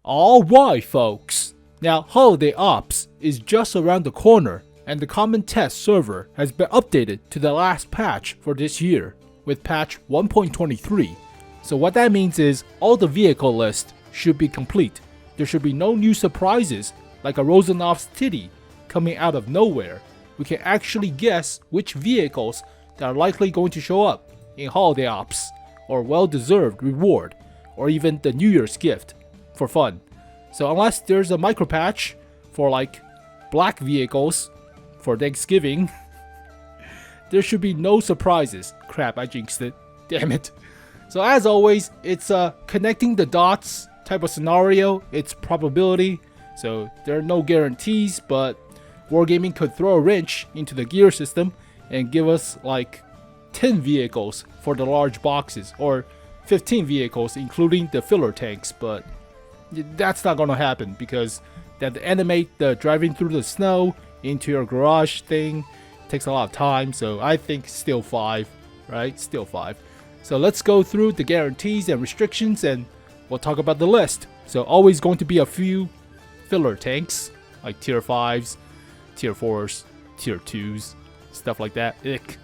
Alright folks, now Holiday Ops is just around the corner and the common test server has been updated to the last patch for this year with patch 1.23. So what that means is all the vehicle list should be complete. There should be no new surprises like a Rosenov's titty coming out of nowhere. We can actually guess which vehicles that are likely going to show up in Holiday Ops or well-deserved reward or even the New Year's gift for fun. So unless there's a micro patch for like black vehicles for Thanksgiving, there should be no surprises. Crap, I jinxed it. Damn it. So as always, it's a connecting the dots type of scenario. It's probability. So there are no guarantees, but Wargaming could throw a wrench into the gear system and give us like 10 vehicles for the large boxes or 15 vehicles including the filler tanks, but that's not gonna happen because they have to animate the driving through the snow into your garage thing. It takes a lot of time, so I think still 5, right? Still 5. So let's go through the guarantees and restrictions and we'll talk about the list. So always going to be a few filler tanks like tier 5s, tier 4s, tier 2s, stuff like that. Ick.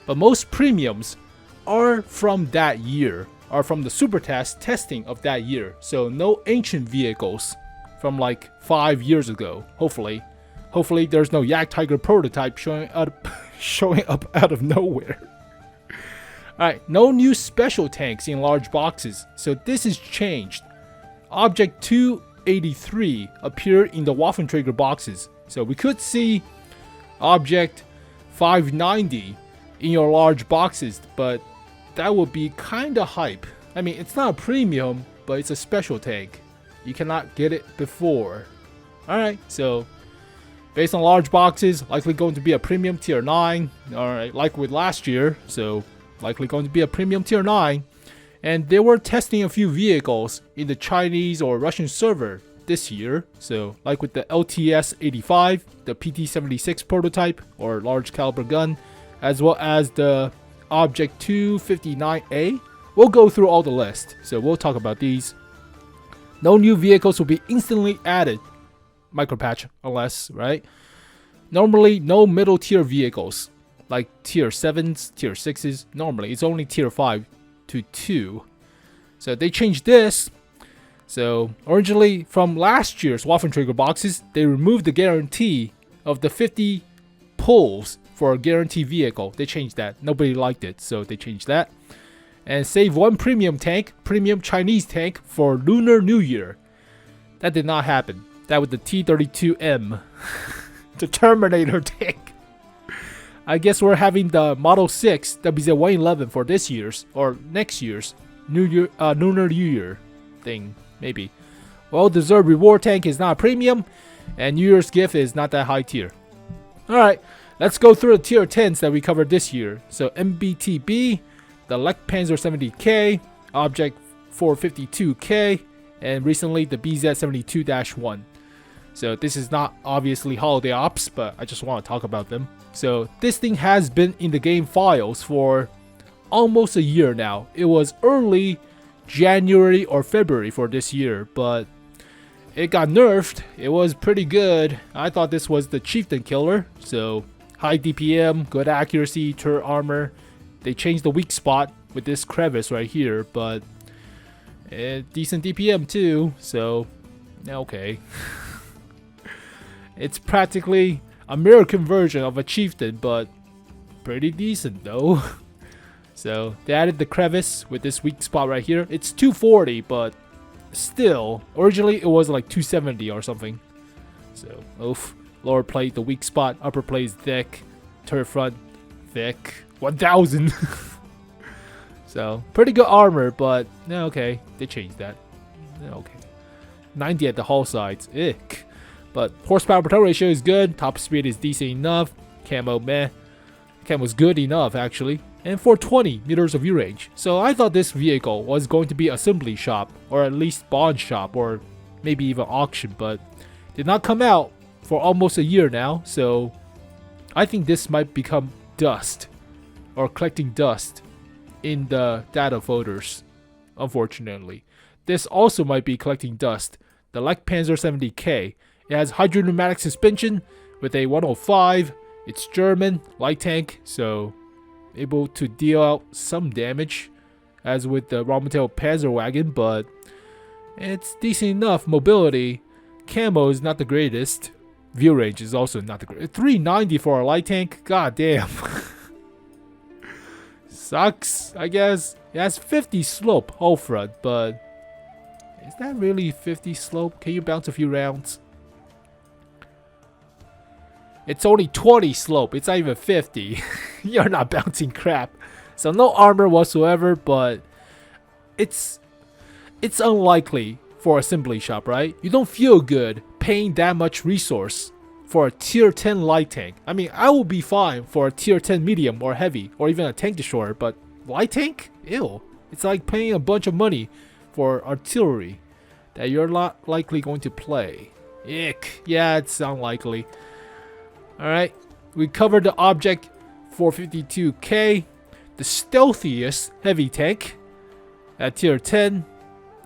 But most premiums are from that year, are from the super testing of that year. So no ancient vehicles from like 5 years ago. Hopefully there's no Yak Tiger prototype showing up out of nowhere. Alright, no new special tanks in large boxes. So this is changed. Object 283 appeared in the Waffenträger boxes. So we could see Object 590 in your large boxes, but that would be kinda hype. I mean, it's not a premium, but it's a special tank. You cannot get it before. Alright, so based on large boxes, likely going to be a premium tier 9. Alright, like with last year, so likely going to be a premium tier 9. And they were testing a few vehicles in the Chinese or Russian server this year. So like with the LTS-85, the PT-76 prototype or large caliber gun, as well as the Object 259A. We'll go through all the list, so we'll talk about these. No new vehicles will be instantly added, micropatch unless, right? Normally no middle tier vehicles like tier 7s, tier 6s. Normally it's only tier 5 to 2. So they changed this. So originally from last year's Waffenträger boxes, they removed the guarantee of the 50 pulls for a guaranteed vehicle. They changed that. Nobody liked it, so they changed that. And save one premium tank, premium Chinese tank for Lunar New Year. That did not happen. That was the T-32M, the Terminator tank. I guess we're having the Model 6 WZ-111 for this year's or next year's Lunar New Year thing, maybe. Well-deserved reward tank is not a premium, and New Year's gift is not that high tier. Alright, let's go through the tier 10s that we covered this year. So MBTB, the Lech Panzer 70K, Object 452K, and recently the BZ72-1. So this is not obviously Holiday Ops, but I just want to talk about them. So this thing has been in the game files for almost a year now. It was early January or February for this year, but it got nerfed. It was pretty good. I thought this was the Chieftain killer. So high DPM, good accuracy, turret armor. They changed the weak spot with this crevice right here, but decent DPM too. So okay. It's practically American version of a Chieftain, but pretty decent though. So they added the crevice with this weak spot right here. It's 240, but still, originally it was like 270 or something. So oof. Lower plate, the weak spot. Upper plate is thick. Turret front, thick. 1000. So pretty good armor, but okay, they changed that. Okay. 90 at the hull sides. Ick. But horsepower per tow ratio is good. Top speed is decent enough. Camo meh. Camo's good enough actually. And 420 meters of view range. So I thought this vehicle was going to be assembly shop or at least bond shop or maybe even auction, but did not come out for almost a year now. So I think this might become dust or collecting dust in the data folders, unfortunately. This also might be collecting dust the 𝗛𝗵zr 70K. It has hydropneumatic suspension with a 105. It's German, light tank, so able to deal out some damage, as with the 𝗛ci𝗹𝗶𝗆 Panzerwagen, but it's decent enough. Mobility, camo is not the greatest. View range is also not the greatest. 390 for a light tank, god damn. Sucks, I guess. It has 50 slope hull front, but is that really 50 slope? Can you bounce a few rounds? It's only 20 slope. It's not even 50. You're not bouncing crap. So no armor whatsoever, but it's unlikely for assembly shop, right? You don't feel good paying that much resource for a tier 10 light tank. I mean, I will be fine for a tier 10 medium or heavy or even a tank destroyer, but light tank? Ew. It's like paying a bunch of money for artillery that you're not likely going to play. Ick. Yeah, it's unlikely. Alright, we covered the object 452K, the stealthiest heavy tank at tier 10.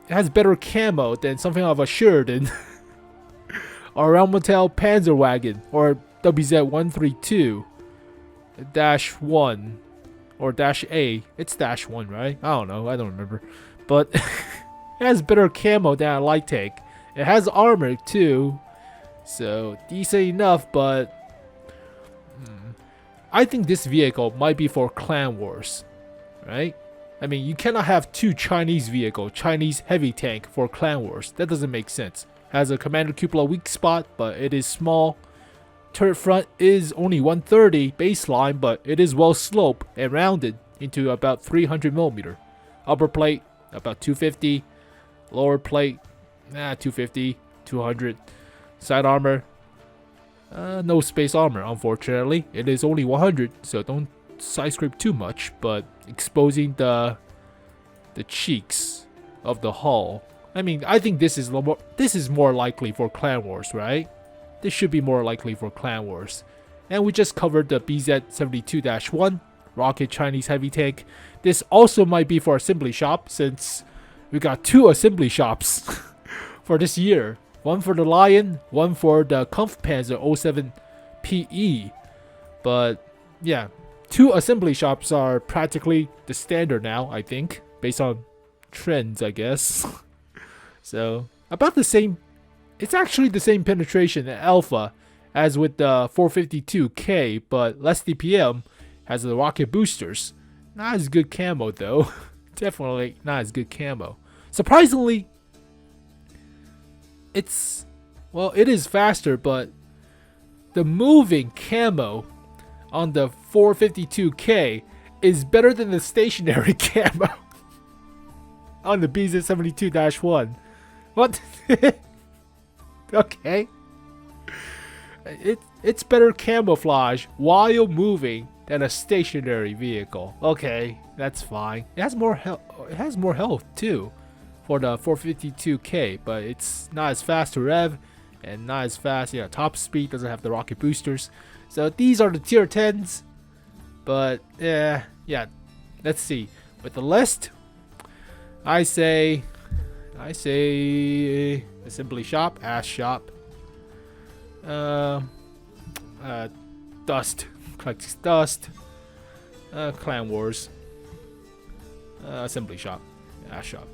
It has better camo than something of a Sheridan or 𝗛𝗔𝗆 Panzerwagen or WZ-132-1 or -A. It's -1, right? I don't know, I don't remember. But it has better camo than a light tank. It has armor too, so decent enough, but I think this vehicle might be for clan wars, right? I mean, you cannot have two Chinese vehicle, Chinese heavy tank for clan wars. That doesn't make sense. Has a commander cupola weak spot, but it is small. Turret front is only 130 baseline, but it is well sloped and rounded into about 300mm. Upper plate about 250, lower plate 250, 200. Side armor. No space armor, unfortunately. It is only 100, so don't side scrape too much, but exposing the cheeks of the hull. I mean, I think this is more likely for clan wars, right? This should be more likely for clan wars. And we just covered the BZ-72-1 rocket Chinese heavy tank. This also might be for assembly shop, since we got two assembly shops for this year. One for the Lion, one for the Kampfpanzer 07 PE. But yeah, two assembly shops are practically the standard now, I think, based on trends, I guess. So about the same. It's actually the same penetration in alpha as with the 452K, but less DPM, has the rocket boosters. Not as good camo though. Definitely not as good camo. Surprisingly, it is faster, but the moving camo on the 452K is better than the stationary camo on the BZ-72-1. What? Okay. It's better camouflage while moving than a stationary vehicle. Okay, that's fine. It has more health too for the 452K, but it's not as fast to rev and not as fast. Yeah, top speed, doesn't have the rocket boosters. So these are the tier 10s. But yeah, let's see. With the list, I say assembly shop, ass shop. Dust, collects dust. Clan wars. Assembly shop, ass shop.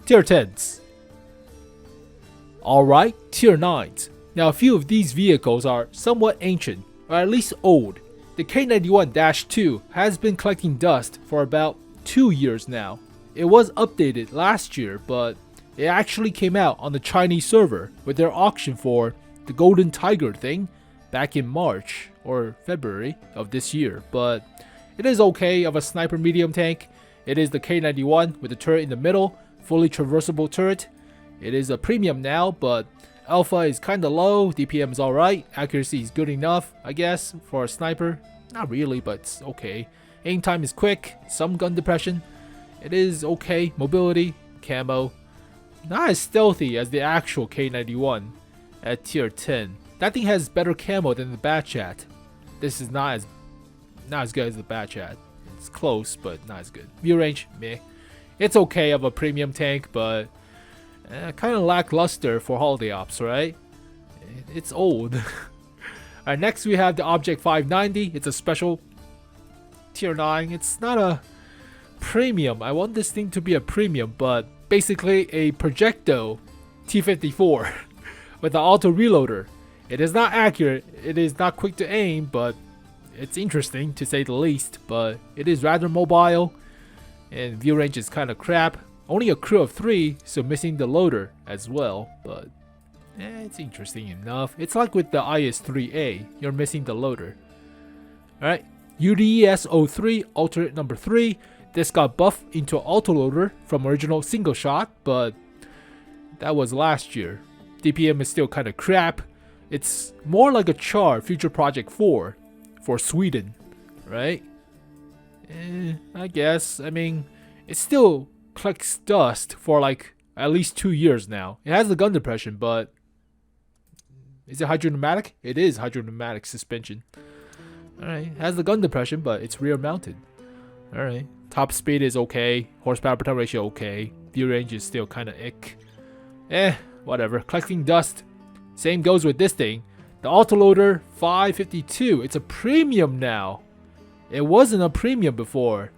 Tier 10s. Alright, tier 9s. Now a few of these vehicles are somewhat ancient, or at least old. The K91-2 has been collecting dust for about 2 years now. It was updated last year, but it actually came out on the Chinese server with their auction for the Golden Tiger thing back in March or February of this year. But it is okay of a sniper medium tank. It is the K91 with the turret in the middle, fully traversable turret. It is a premium now, but alpha is kinda low, DPM is alright, accuracy is good enough, I guess, for a sniper. Not really, but it's okay. Aim time is quick, some gun depression. It is okay, mobility, camo. Not as stealthy as the actual K91 at tier 10. That thing has better camo than the Bat-Chat. This is not as good as the Bat-Chat. It's close, but not as good. View range, meh. It's okay of a premium tank, but Kind of lackluster for holiday ops, right? It's old. Alright, next we have the Object 590. It's a special tier 9. It's not a premium. I want this thing to be a premium, but basically a Projecto T54 with an auto reloader. It is not accurate, it is not quick to aim, but it's interesting to say the least. But it is rather mobile, and view range is kind of crap. Only a crew of 3, so missing the loader as well, but it's interesting enough. It's like with the IS-3A, you're missing the loader. Alright, UDS-03 alternate number 3. This got buffed into an autoloader from original single shot, but that was last year. DPM is still kind of crap. It's more like a Char Future Project 4 for Sweden, right? I guess. I mean, it still collects dust for like at least 2 years now. It has the gun depression, but is it hydropneumatic? It is hydropneumatic suspension. Alright, it has the gun depression, but it's rear mounted. Alright, top speed is okay. Horsepower per ton ratio okay. View range is still kind of ick. Whatever. Collecting dust. Same goes with this thing. The autoloader 552. It's a premium now. It wasn't a premium before.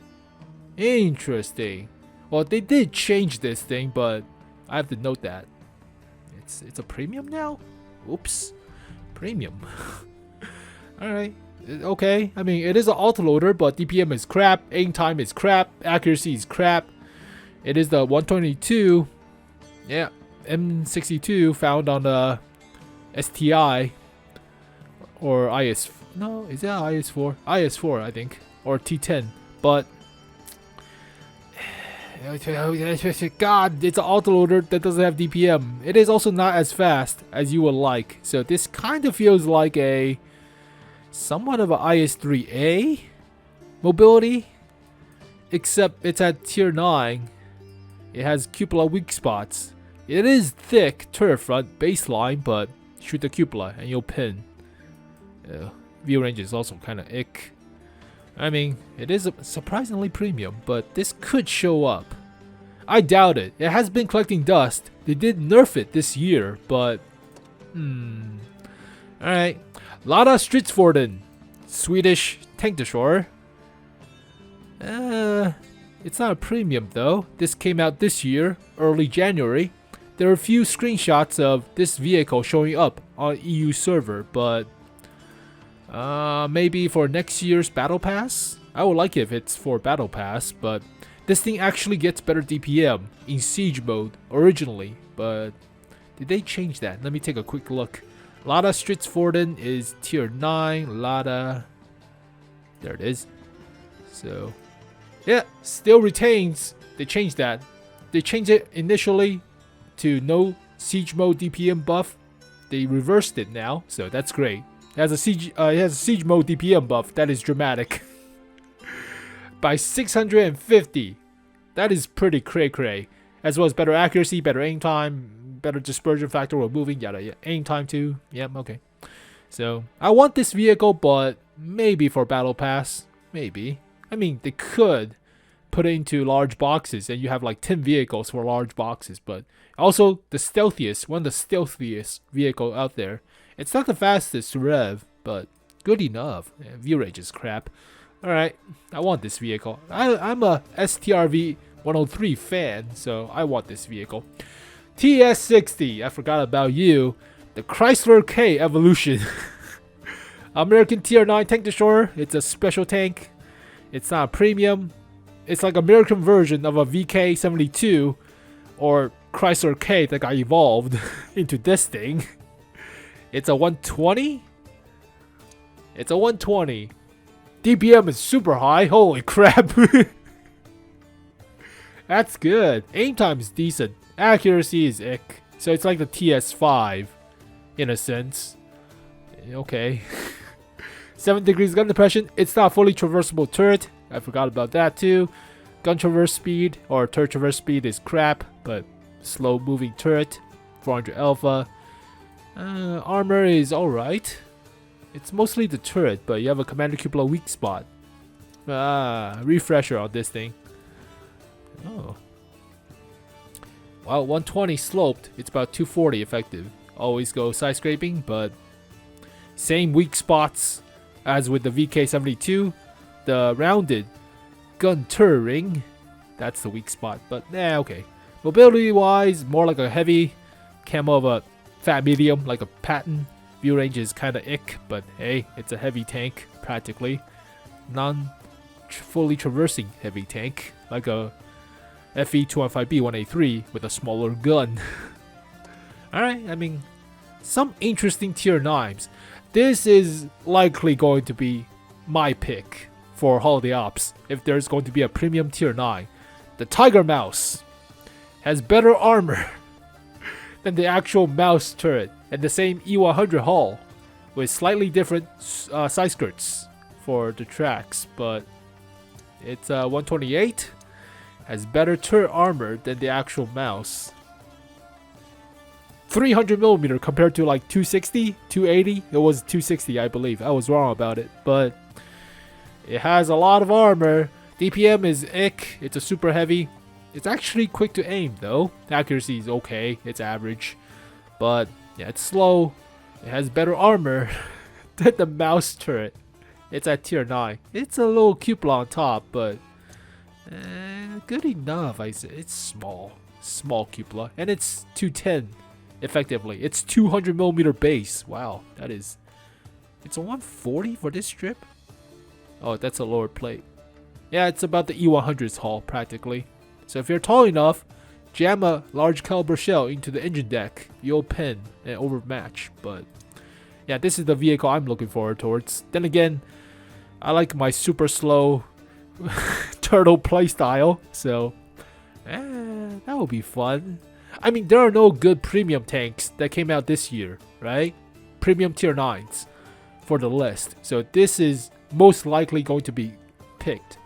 Interesting. Well, they did change this thing, but I have to note that it's a premium now. Oops, premium. All right, okay. I mean, it is an autoloader, but DPM is crap. Aim time is crap. Accuracy is crap. It is the 122. Yeah, M62 found on the STI or IS. No, is that IS4? IS4, I think, or T10. But God, it's an autoloader that doesn't have DPM. It is also not as fast as you would like. So this kind of feels like a somewhat of an IS-3A mobility, except it's at tier 9. It has cupola weak spots. It is thick turret front baseline, but shoot the cupola and you'll pin. View range is also kind of ick. I mean, it is surprisingly premium, but this could show up. I doubt it. It has been collecting dust. They did nerf it this year, but alright. 𝗛ci𝗹𝗶𝗆, Swedish tank destroyer. It's not a premium though. This came out this year, early January. There are a few screenshots of this vehicle showing up on EU server, but maybe for next year's Battle Pass? I would like it if it's for Battle Pass, but this thing actually gets better DPM in Siege mode originally, but did they change that? Let me take a quick look. 𝗛ci𝗹𝗶𝗆 is tier 9, 𝗛ci. There it is. So, yeah, still retains. They changed that. They changed it initially to no Siege mode DPM buff. They reversed it now, so that's great. It has a siege mode DPM buff that is dramatic. By 650. That is pretty cray-cray. As well as better accuracy, better aim time, better dispersion factor while moving, yada yada. Aim time too. Yep, okay. So, I want this vehicle, but maybe for Battle Pass. Maybe. I mean, they could put it into large boxes and you have like 10 vehicles for large boxes, but also the stealthiest, one of the stealthiest vehicle out there. It's not the fastest to rev, but good enough. Yeah, view range is crap. Alright, I want this vehicle. I'm a STRV 103 fan, so I want this vehicle. TS60, I forgot about you. The Chrysler K Evolution. American tier 9 tank destroyer. It's a special tank. It's not a premium. It's like American version of a VK72 or Chrysler K that got evolved into this thing. It's a 120. It's a 120. DPM is super high. Holy crap. That's good. Aim time is decent. Accuracy is ick. So it's like the TS5 in a sense. Okay. 7 degrees gun depression. It's not fully traversable turret. I forgot about that too. Gun traverse speed or turret traverse speed is crap, but slow moving turret. 400 alpha. Armor is alright. It's mostly the turret, but you have a commander cupola weak spot. Refresher on this thing. Oh. Well, 120 sloped, it's about 240 effective. Always go side scraping, but same weak spots as with the VK72. The rounded gun turret, that's the weak spot, but okay. Mobility wise, more like a heavy camo of a fat medium, like a Patton. View range is kinda ick, but hey, it's a heavy tank, practically. Non-fully traversing heavy tank, like a FE215B1A3 with a smaller gun. Alright, I mean, some interesting tier 9s. This is likely going to be my pick for Holiday Ops if there's going to be a premium tier 9. The Tiger Mouse has better armor than the actual mouse turret and the same E100 hull with slightly different side skirts for the tracks, but it's 128, has better turret armor than the actual mouse. 300mm compared to like 260, 280. It was 260, I believe. I was wrong about it, but it has a lot of armor. DPM is ick. It's a super heavy. It's actually quick to aim though. Accuracy is okay. It's average, but yeah, it's slow. It has better armor than the mouse turret. It's at tier 9. It's a little cupola on top, but good enough. I say it's small cupola, and it's 210 effectively. It's 200mm base. Wow, that is. It's a 140 for this strip. Oh, that's a lower plate. Yeah, it's about the E100's hull practically. So if you're tall enough, jam a large caliber shell into the engine deck, you'll pin and overmatch. But yeah, this is the vehicle I'm looking forward towards. Then again, I like my super slow turtle playstyle, so that will be fun. I mean, there are no good premium tanks that came out this year, right? Premium tier 9s for the list. So this is most likely going to be picked.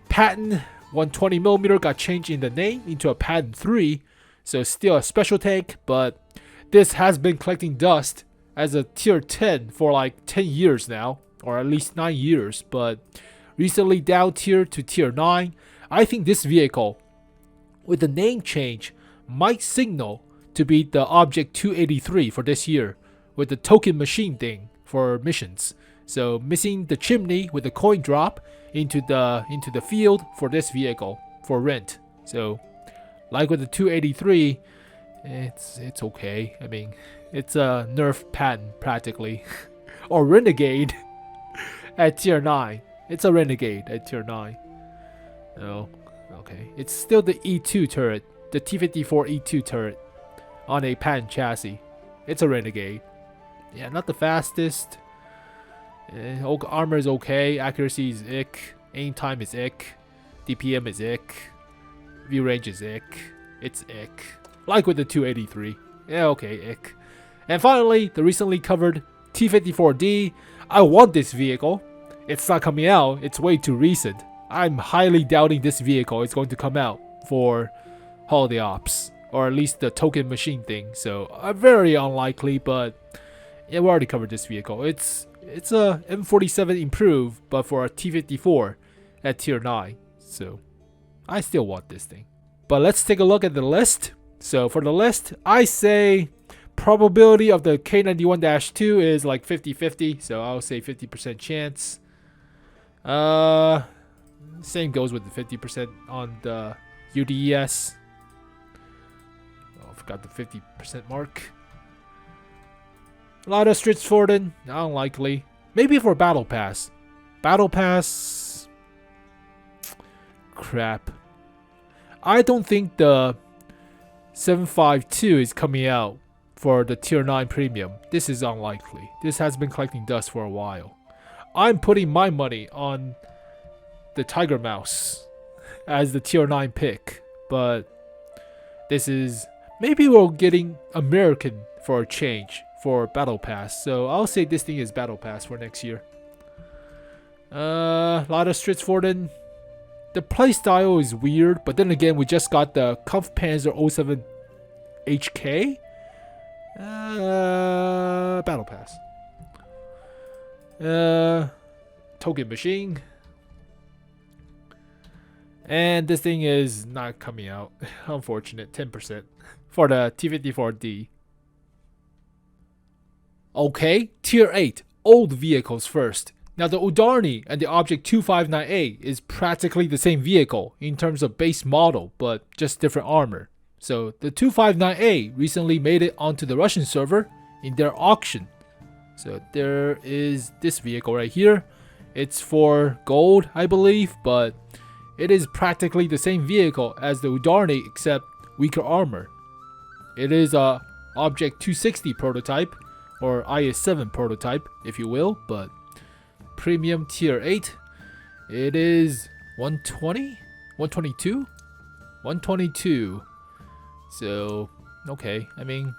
Patton 120mm got changed in the name into a Patton 3, so still a special tank, but this has been collecting dust as a tier 10 for like 10 years now, or at least 9 years, but recently down tier to tier 9. I think this vehicle, with the name change, might signal to be the Object 283 for this year, with the token machine thing for missions. So missing the chimney with the coin drop into the field for this vehicle for rent. So like with the 283, it's okay. I mean, it's a nerf Patton practically, or Renegade at tier 9. It's a Renegade at tier 9. Oh, okay. It's still the E2 turret, the T54 E2 turret on a Patton chassis. It's a Renegade. Yeah, not the fastest. Armor is okay. Accuracy is ick. Aim time is ick. DPM is ick. View range is ick. It's ick. Like with the 283. Yeah, okay, ick. And finally, the recently covered T54D. I want this vehicle. It's not coming out. It's way too recent. I'm highly doubting this vehicle is going to come out for Holiday Ops, or at least the token machine thing. So very unlikely, but yeah, we already covered this vehicle. It's a M47 improved, but for a T54 at tier 9. So I still want this thing. But let's take a look at the list. So for the list, I say probability of the K91-2 is like 50-50. So I'll say 50% chance. Same goes with the 50% on the UDES. Oh, I forgot the 50% mark. A lot of Stridsforden, unlikely. Maybe for Battle Pass. Battle Pass. Crap. I don't think the 752 is coming out for the tier 9 premium. This is unlikely. This has been collecting dust for a while. I'm putting my money on the Tiger Mouse as the tier 9 pick, but this is, maybe we're getting American for a change for Battle Pass, so I'll say this thing is Battle Pass for next year. A lot of Stridsforden. The playstyle is weird, but then again, we just got the Kampfpanzer 07 HK. Battle Pass. Token machine. And this thing is not coming out. Unfortunate, 10% for the T54D. Okay, Tier 8, old vehicles first. Now the 𝗛cie and the Object 259A is practically the same vehicle in terms of base model, but just different armor. So the 259A recently made it onto the Russian server in their auction. So there is this vehicle right here. It's for gold, I believe, but it is practically the same vehicle as the 𝗛cie except weaker armor. It is a Object 260 prototype, or IS-7 prototype, if you will, but premium tier 8. It is 120? 122? 122. So, okay. I mean,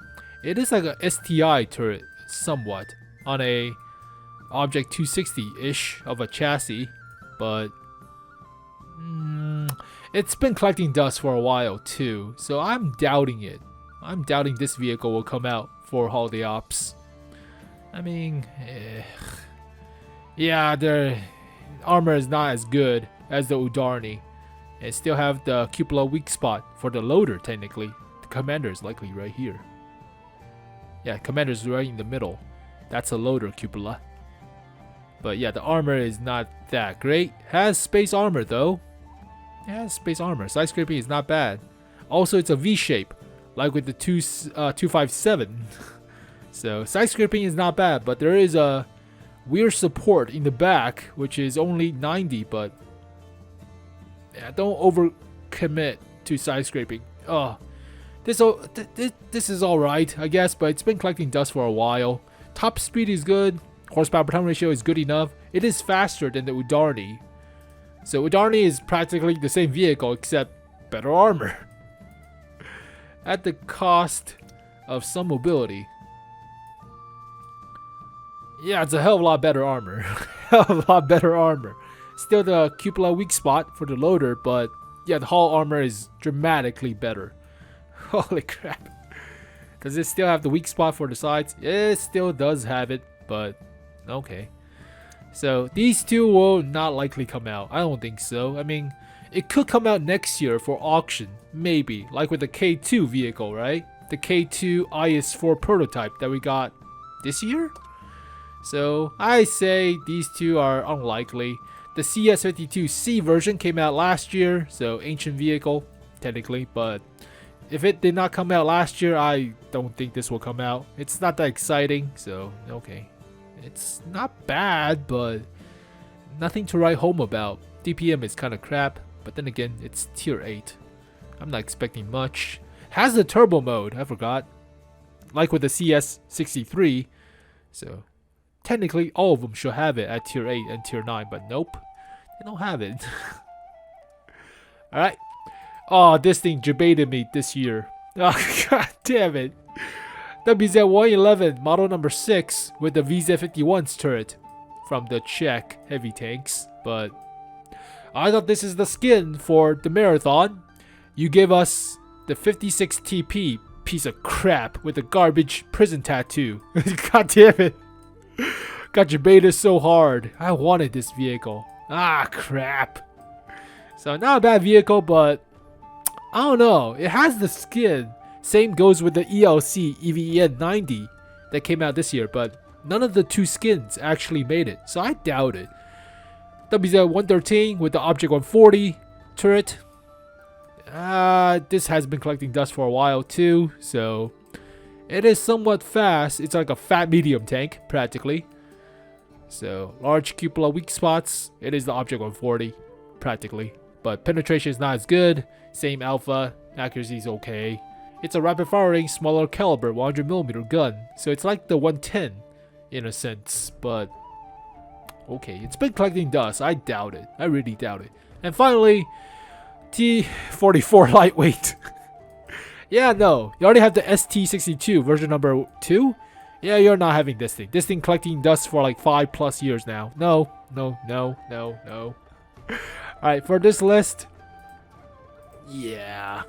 it is like a STI turret, somewhat, on a Object 260-ish of a chassis, but it's been collecting dust for a while too, so I'm doubting it. I'm doubting this vehicle will come out for holiday ops. I mean, yeah, their armor is not as good as the 𝗛cie. It still have the cupola weak spot for the loader technically. The commander is likely right here. Yeah, commander is right in the middle. That's a loader cupola. But yeah, the armor is not that great. Has space armor though. It has space armor. Side scraping is not bad. Also, it's a V shape, like with the 257. So side scraping is not bad, but there is a weird support in the back, which is only 90. But yeah, don't overcommit to side scraping. This is all right, I guess, but it's been collecting dust for a while. Top speed is good. Horsepower per ton ratio is good enough. It is faster than the 𝗛cie. So 𝗛cie is practically the same vehicle except better armor. At the cost of some mobility. Yeah, it's a hell of a lot better armor. Hell of a lot better armor. Still the cupola weak spot for the loader, but yeah, the hull armor is dramatically better. Holy crap. Does it still have the weak spot for the sides? It still does have it, but okay. So these two will not likely come out. I don't think so. I mean, it could come out next year for auction, maybe, like with the K2 vehicle, right? The K2 IS-4 prototype that we got this year? So I say these two are unlikely. The CS52C version came out last year, so ancient vehicle, technically, but if it did not come out last year, I don't think this will come out. It's not that exciting, so okay. It's not bad, but nothing to write home about. DPM is kind of crap, but then again, it's tier 8. I'm not expecting much. Has the turbo mode, I forgot. Like with the CS63, so technically all of them should have it at tier 8 and tier 9, but nope, they don't have it. Alright. Oh, this thing debated me this year. Oh, god damn it. WZ-111 model number 6 with the VZ-51's turret from the Czech heavy tanks, but I thought this is the skin for the marathon. You gave us the 56 TP piece of crap with a garbage prison tattoo. God damn it. Got debated so hard. I wanted this vehicle. Ah, crap. So not a bad vehicle, but I don't know. It has the skin. Same goes with the ELC EVEN 90 that came out this year, but none of the two skins actually made it, so I doubt it. WZ-113 with the Object 140 turret. This has been collecting dust for a while too, so it is somewhat fast. It's like a fat medium tank, practically. So large cupola weak spots. It is the Object 140, practically. But penetration is not as good. Same alpha. Accuracy is okay. It's a rapid firing, smaller caliber 100mm gun. So it's like the 110 in a sense. But okay, it's been collecting dust. I doubt it. I really doubt it. And finally, T44 lightweight. Yeah, no. You already have the ST62 version number 2. Yeah, you're not having this thing. This thing collecting dust for like 5+ years now. No. Alright, for this list, yeah.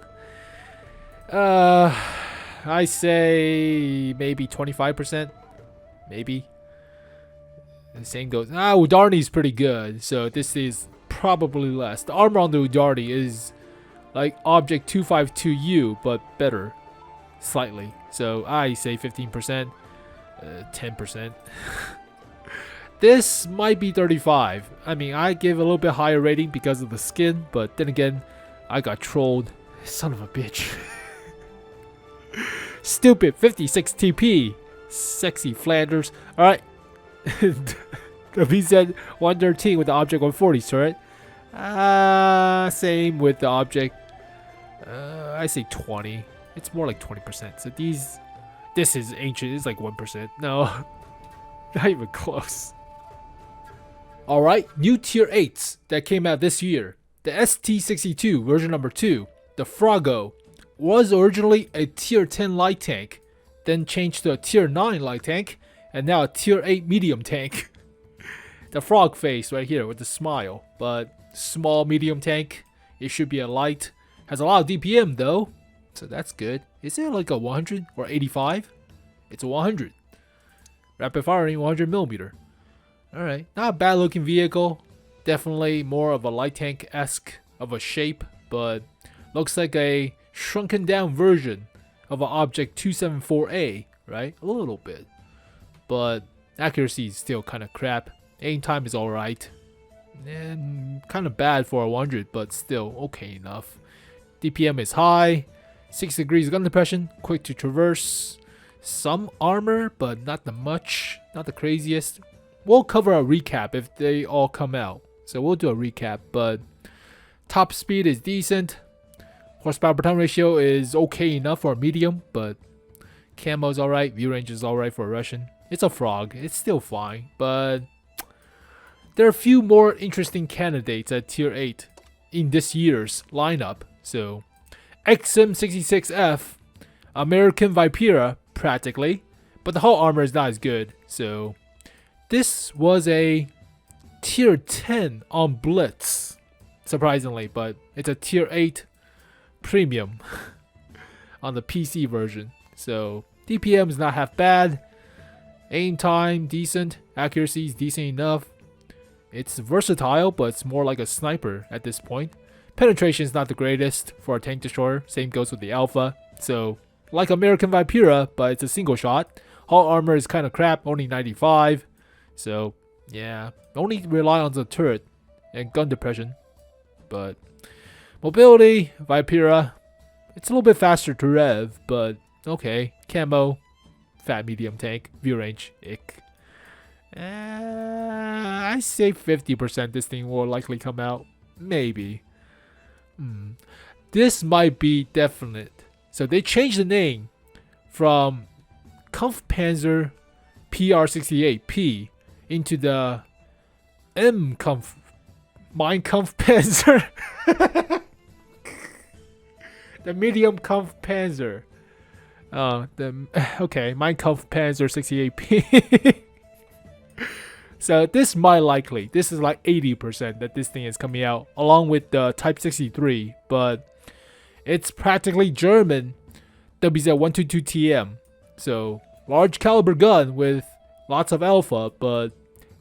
I say maybe 25%. Maybe. The same goes. 𝗛cie is pretty good. So this is probably less. The armor on the 𝗛cie is like object 252U, but better, slightly. So I say 15%, 10%. This might be 35. I mean, I give a little bit higher rating because of the skin, but then again, I got trolled. Son of a bitch. Stupid 56 TP. Sexy Flanders. Alright. The PZ 113 with the object 140 turret. Same with the object. I say 20. It's more like 20%. So this is ancient. It's like 1%. No. Not even close. Alright, new tier 8s that came out this year. The ST62 version number 2, the Froggo, was originally a tier 10 light tank, then changed to a tier 9 light tank, and now a tier 8 medium tank. The frog face right here with the smile, but small medium tank. It should be a light. Has a lot of DPM though, so that's good. Is it like a 100 or 85? It's a 100. Rapid firing 100mm. Alright, not a bad looking vehicle. Definitely more of a light tank-esque of a shape, but looks like a shrunken down version of an object 274A, right? A little bit. But accuracy is still kind of crap. Aim time is alright. And kind of bad for a 100, but still okay enough. DPM is high. 6 degrees gun depression, quick to traverse. Some armor, but not the much. Not the craziest. We'll cover a recap if they all come out. So we'll do a recap, but top speed is decent. Horsepower per ton ratio is okay enough for a medium, but camo is alright. View range is alright for a Russian. It's a frog. It's still fine, but there are a few more interesting candidates at tier 8 in this year's lineup. So XM66F, American 𝗛cie practically, but the whole armor is not as good. So this was a tier 10 on Blitz, surprisingly, but it's a tier 8 premium on the PC version. So DPM is not half bad. Aim time decent. Accuracy is decent enough. It's versatile, but it's more like a sniper at this point. Penetration is not the greatest for a tank destroyer. Same goes with the Alpha. So like American 𝗛cie, but it's a single shot. Hull armor is kind of crap, only 95. So yeah, only rely on the turret and gun depression. But mobility, 𝗛cie, it's a little bit faster to rev, but okay. Camo, fat medium tank, view range, ick. I say 50% this thing will likely come out. Maybe. This might be definite. So they changed the name from Kampfpanzer PR68P into the Kampfpanzer. The medium Kampfpanzer. Okay, Kampfpanzer 68P. So this might likely. This is like 80% that this thing is coming out, along with the Type 63, but it's practically German WZ122TM. So large caliber gun with lots of alpha, but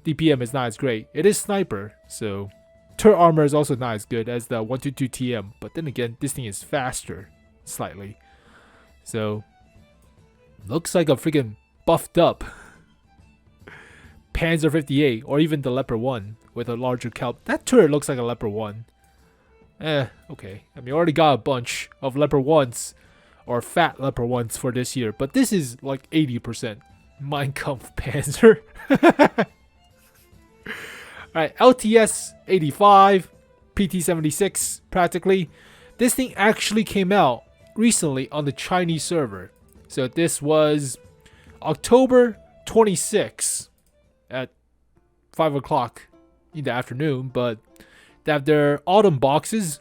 DPM is not as great. It is sniper, so turret armor is also not as good as the 122TM. But then again, this thing is faster, slightly. So looks like a freaking buffed up Panzer 58 or even the Leopard 1 with a larger cal. That turret looks like a Leopard 1. Okay. I mean, we already got a bunch of Leopard 1s or fat Leopard 1s for this year, but this is like 80% Kampfpanzer. Alright, LTS 85, PT 76 practically. This thing actually came out recently on the Chinese server. So this was October 26 at 5 o'clock in the afternoon, but they have their autumn boxes,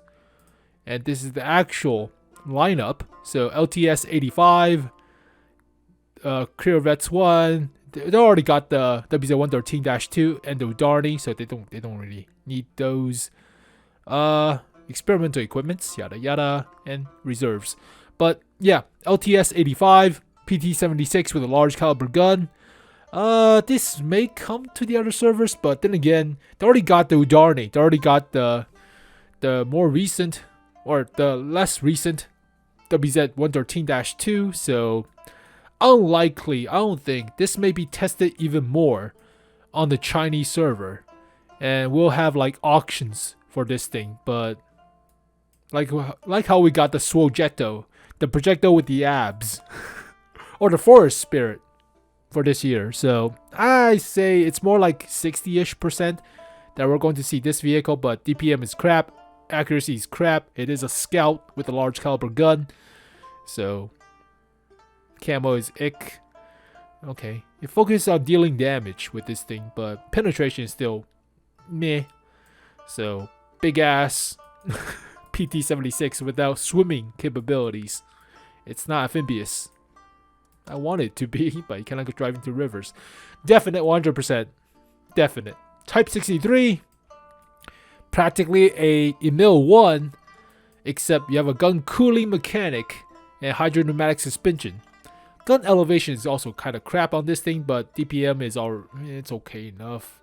and this is the actual lineup. So LTS 85, Krivets 1, they already got the WZ113-2 and the 𝗛cie, so they don't really need those. Experimental equipments, yada yada, and reserves. But yeah, LTS 85, PT 76 with a large caliber gun. This may come to the other servers, but then again, they already got the 𝗛cie. They already got the more recent or the less recent WZ 113-2. So unlikely. I don't think this may be tested even more on the Chinese server, and we'll have like auctions for this thing. But like how we got the 𝗛cie𝗹𝗶𝗆, the projectile with the abs, or the forest spirit for this year. So I say it's more like 60-ish% that we're going to see this vehicle, but DPM is crap, accuracy is crap. It is a scout with a large caliber gun, so camo is ick. Okay, it focuses on dealing damage with this thing, but penetration is still meh. So big ass PT-76 without swimming capabilities. It's not amphibious. I want it to be, but you cannot go driving through rivers. Definite 100%. Definite. Type 63. Practically a Emil 1, except you have a gun cooling mechanic and hydropneumatic suspension. Gun elevation is also kind of crap on this thing, but DPM is it's okay enough.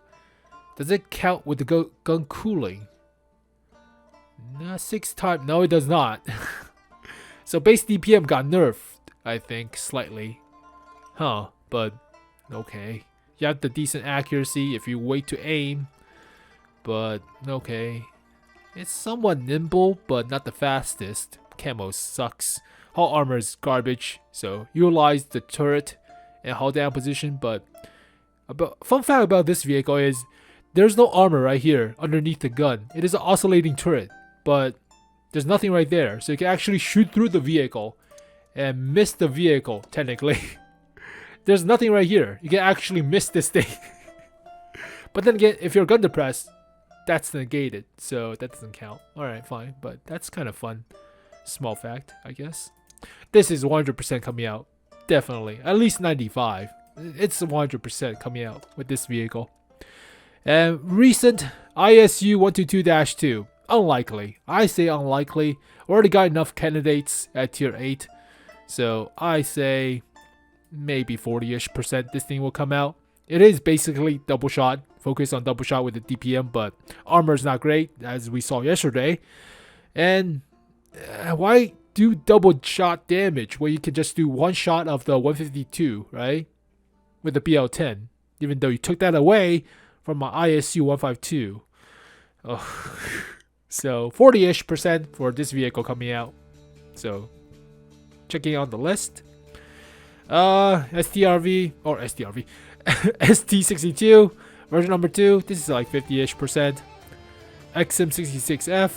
Does it count with the gun cooling? Nah, 6 times. No, it does not. So base DPM got nerfed, I think, slightly. Huh, but okay. You have the decent accuracy if you wait to aim, but okay. It's somewhat nimble, but not the fastest. Camo sucks. Hull armor is garbage, so utilize the turret and hull down position. But fun fact about this vehicle is there's no armor right here underneath the gun. It is an oscillating turret, but there's nothing right there, so you can actually shoot through the vehicle and miss the vehicle, technically. There's nothing right here. You can actually miss this thing. But then again, if you're gun depressed, that's negated, so that doesn't count. Alright, fine, but that's kind of fun. Small fact, I guess. This is 100% coming out. Definitely. At least 95. It's 100% coming out with this vehicle. And recent ISU 122-2. Unlikely. I say unlikely. Already got enough candidates at tier 8. So I say maybe 40-ish% this thing will come out. It is basically double shot. Focus on double shot with the DPM, but armor is not great, as we saw yesterday. And why do double shot damage when you can just do one shot of the 152, right? With the BL10. Even though you took that away from my ISU 152. Oh. So 40-ish% for this vehicle coming out. So checking on the list. STRV or STRV. ST62 version number 2. This is like 50-ish%. XM66F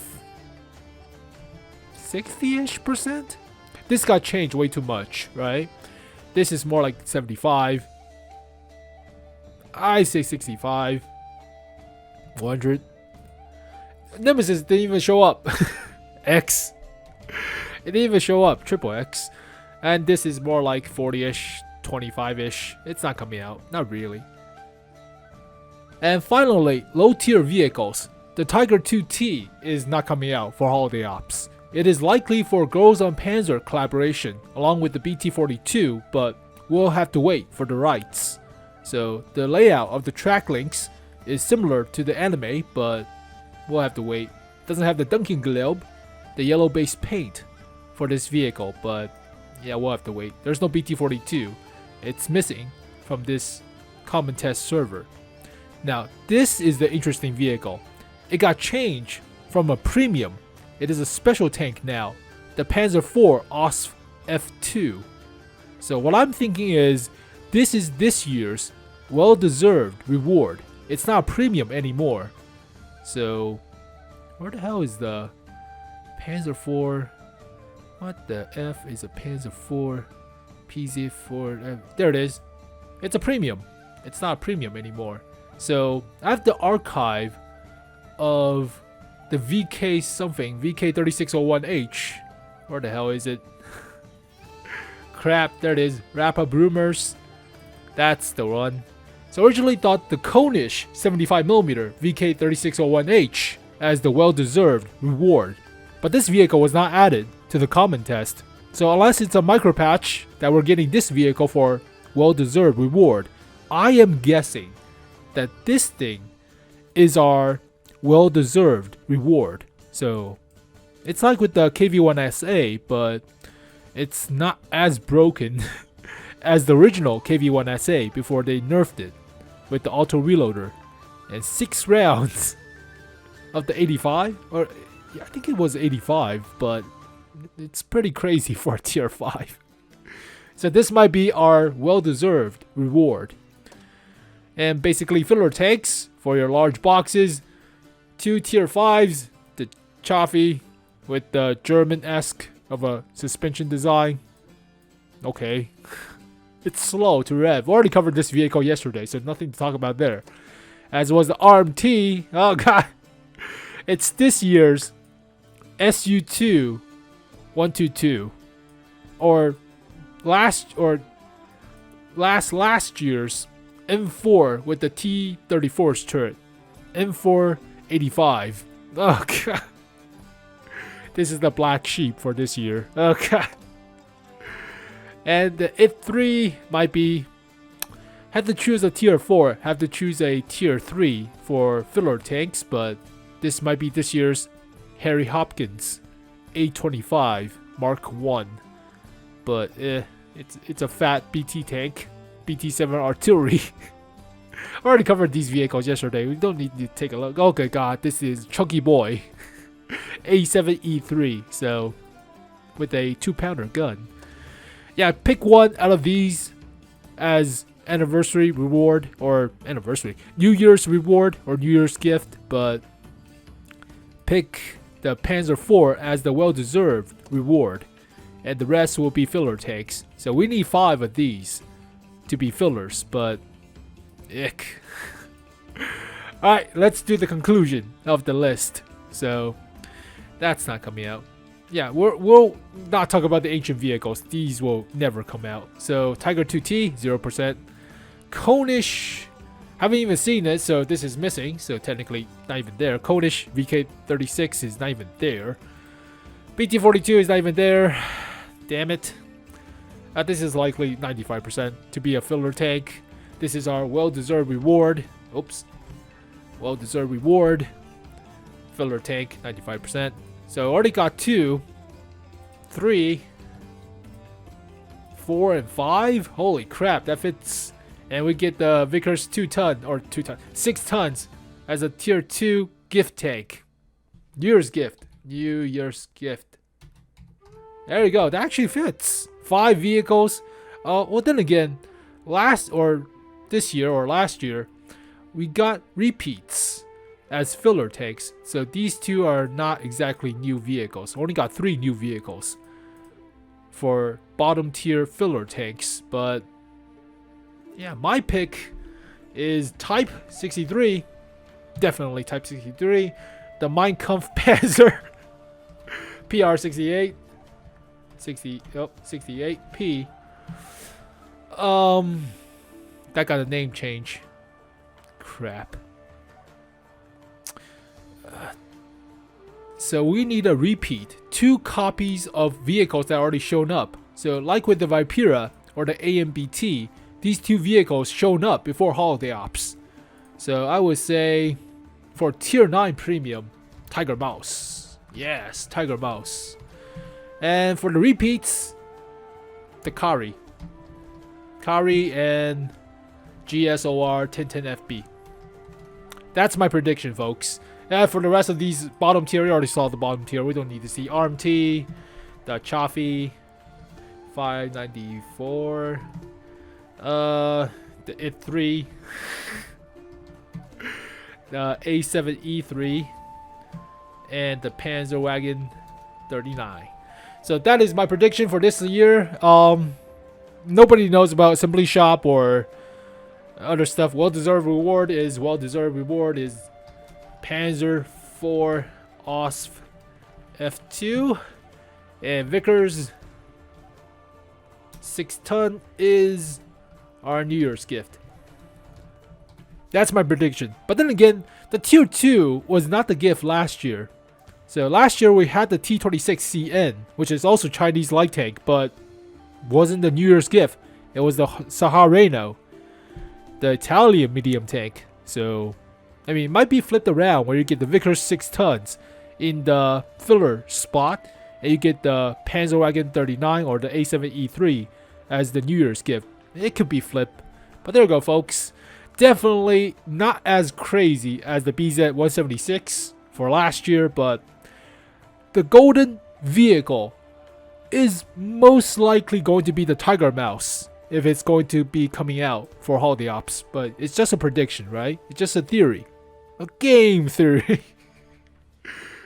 60-ish%. This got changed way too much, right? This is more like 75. I say 65. 100. Nemesis didn't even show up. X. It didn't even show up. Triple X. And this is more like 40-ish, 25-ish. It's not coming out. Not really. And finally, low tier vehicles. The Tiger 2T is not coming out for holiday ops. It is likely for Girls on Panzer collaboration along with the BT-42, but we'll have to wait for the rights. So the layout of the track links is similar to the anime, but we'll have to wait. Doesn't have the 𝗛cie𝗹𝗶𝗆, the yellow base paint for this vehicle, but yeah, we'll have to wait. There's no BT-42. It's missing from this common test server. Now, this is the interesting vehicle. It got changed from a premium. It is a special tank now, the Panzer IV ausf F2. So what I'm thinking is, this is this year's well-deserved reward. It's not a premium anymore. So, where the hell is the Panzer IV? What the F is a Panzer IV? PZ4. There it is. It's a premium. It's not a premium anymore. So, I have the archive of the VK something. VK3601H. Where the hell is it? Crap, there it is. Wrap-up rumors. That's the one. So originally thought the Konish 75mm VK3601H as the well-deserved reward, but this vehicle was not added to the common test. So unless it's a micro patch that we're getting this vehicle for well-deserved reward, I am guessing that this thing is our well-deserved reward. So it's like with the KV-1SA, but it's not as broken as the original KV-1SA before they nerfed it with the auto reloader. And 6 rounds of the 85, or yeah, I think it was 85, but it's pretty crazy for a tier 5. So this might be our well-deserved reward. And basically filler tanks for your large boxes, 2 tier 5s, the Chaffee with the German-esque of a suspension design. Okay. It's slow to rev. We already covered this vehicle yesterday, so nothing to talk about there. As was the ARMT. Oh god. It's this year's SU2 122. Or last year's M4 with the T-34's turret. M485. Oh god. This is the black sheep for this year. Oh god. And the 𝗛𝗏 might be, have to choose a tier 4, have to choose a tier 3 for filler tanks, but this might be this year's Harry Hopkins A25 Mark 1. But it's a fat BT tank, BT7 artillery. I already covered these vehicles yesterday, we don't need to take a look. Okay god, this is chunky boy A7E3, so with a 2-pounder gun. Yeah, pick one out of these as anniversary reward, or New Year's reward or New Year's gift, but pick the Panzer IV as the well-deserved reward, and the rest will be filler tanks. So we need 5 of these to be fillers, but ick. Alright, let's do the conclusion of the list. So that's not coming out. Yeah, we'll not talk about the ancient vehicles. These will never come out. So Tiger 2T, 0%. Konish, haven't even seen it, so this is missing. So technically not even there. Konish VK36 is not even there. BT42 is not even there. Damn it. This is likely 95% to be a filler tank. This is our well-deserved reward. Oops. Well-deserved reward. Filler tank, 95%. So already got 2, 3, 4, and 5. Holy crap, that fits. And we get the Vickers 6 tons as a tier 2 gift tank. New Year's gift. There you go. That actually fits. 5 vehicles. Well then again, last year, we got repeats as filler tanks, so these 2 are not exactly new vehicles. Only got 3 new vehicles for bottom tier filler tanks, but yeah, my pick is Type 63, definitely Type 63, the Mein Kampf Panzer PR68, 68P. That got a name change. Crap. So we need a repeat, 2 copies of vehicles that already shown up. So like with the Vipera or the AMBT, these 2 vehicles shown up before holiday ops. So I would say for tier 9 premium, Tiger Mouse. Yes, Tiger Mouse. And for the repeats, the Kari and GSOR 1010FB. That's my prediction, folks. And for the rest of these bottom tier, we already saw the bottom tier. We don't need to see ARMT, the Chaffee 594, the 𝗛𝗏, the A7E3, and the Panzerwagen 39. So that is my prediction for this year. Nobody knows about assembly shop or other stuff. Well-deserved reward is Panzer IV ausf F2, and Vickers 6 ton is our New Year's gift. That's my prediction. But then again, the tier 2 was not the gift last year. So last year we had the T26CN, which is also Chinese light tank, but wasn't the New Year's gift. It was the Sahara Reno. the Italian medium tank. So, I mean, it might be flipped around where you get the Vickers 6 tons in the filler spot, and you get the Panzerwagen 39 or the A7E3 as the New Year's gift. It could be flipped, but there you go, folks. Definitely not as crazy as the BZ-176 for last year, but the golden vehicle is most likely going to be the Tiger Mouse if it's going to be coming out for holiday ops. But it's just a prediction, right? It's just a theory, a game theory.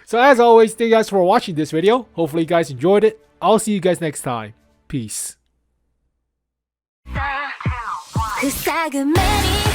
So as always, thank you guys for watching this video. Hopefully you guys enjoyed it. I'll see you guys next time. Peace. 그 싹은 많이